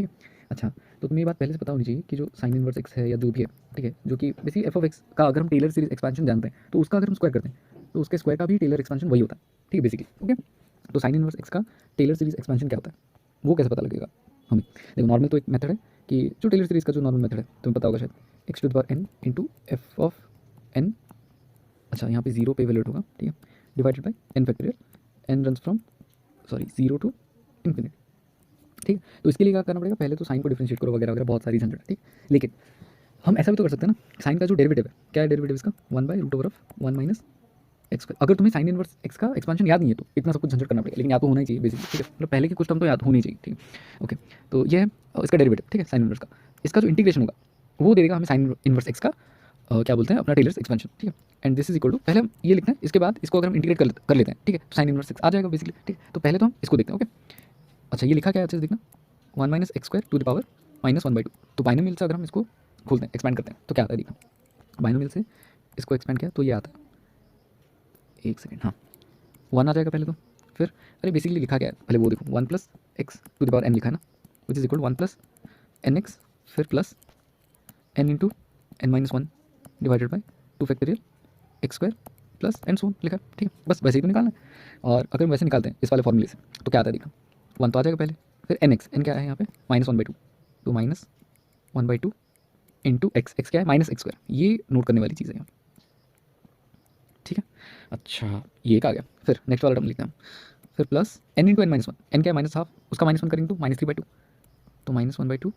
ठीक है। अच्छा, तो तुम्हें ये बात पहले से पता होनी चाहिए कि जो साइन इनवर्स एक्स है या जो भी है, ठीक है, जो कि बेसिकली एफ ऑफ एक्स का अगर हम टेलर सीरीज एक्सपेंशन जानते हैं तो उसका अगर हम स्क्वायर करते हैं तो उसके स्क्वायर का भी टेलर एक्सपेंशन वही होता है, ठीक है, बेसिकली। ओके, तो साइन इनवर्स एक्स का टेलर सीरीज एक्सपेंशन क्या होता है वो कैसे पता लगेगा हमें? देखो, नॉर्मल तो एक मेथड है कि जो टेलर सीरीज का जो नॉर्मल मेथड है तुम्हें पता होगा शायद, x to the power n into f of n. अच्छा, यहाँ पे जीरो पे वैल्यूड होगा, ठीक है, divided by n factorial, n runs from zero to infinity. ठीक है, तो इसके लिए क्या करना पड़ेगा, पहले तो साइन को डिफरेंशिएट करो वगैरह वगैरह, बहुत सारी झंझट है, ठीक। लेकिन हम ऐसा भी तो कर सकते हैं ना, साइन का जो डेरिवेटिव है, क्या है डेरिवेटिव इसका, one by root over of one minus x square. अगर तुम्हें साइन इनवर्स एक्स का एक्सपेंशन याद नहीं है तो इतना सब कुछ झंझट करना पड़ेगा, लेकिन याद तो होना ही चाहिए बेसिकली, ठीक है, मतलब पहले की कुछ टर्म तो याद होनी ही चाहिए, ठीक है। ओके, तो ये है इसका डेरिवेटिव, ठीक है, साइन इनवर्स का। इसका जो इंटीग्रेशन होगा वो दे देगा हमें साइन इनवर्स एक्स का क्या बोलते हैं अपना टेलर्स एक्सपेंशन, ठीक है। And this is equal to, पहले हम ये लिखते हैं, इसके बाद इसको अगर हम इंटीग्रेट कर लेते हैं, ठीक है, तो साइन इनवर्स एक्स आ जाएगा बेसिकली, ठीक है। तो पहले तो हम इसको देखते हैं। ओके, अच्छा, ये लिखा क्या है अच्छे से देखना, one minus x square to the power minus one by two. तो बाइनोमियल से अगर हम इसको खोलते हैं, एक्सपेंड करते हैं, तो क्या आता है देखना, बाइनोमियल से इसको एक्सपेंड किया तो ये आता है, एक सेकेंड, हाँ, वन आ जाएगा पहले तो, फिर अरे बेसिकली लिखा क्या है पहले वो देखो, one plus x to the power n लिखा है ना, which is equal one plus n x, फिर plus n into n minus one divided by two factorial x square plus n सोन लिखा है, ठीक है, बस वैसे ही तो निकालना है। और अगर हम वैसे निकालते हैं इस वाले फॉर्मूले से तो क्या आता है देखना, वन तो आ जाएगा पहले, फिर एन एक्स, एन क्या है यहाँ पे माइनस वन बाई टू, तो minus one by two into x, x क्या है माइनस एक्स स्क्वायर, ये नोट करने वाली चीज़ है यहाँ, ठीक है। अच्छा, ये एक आ गया, फिर नेक्स्ट वाला टर्म लिखते हैं हम, फिर plus n into n minus one, n क्या है माइनस हाफ, उसका माइनस वन करेंगे तो माइनस थ्री बाई टू, तो माइनस वन बाई टू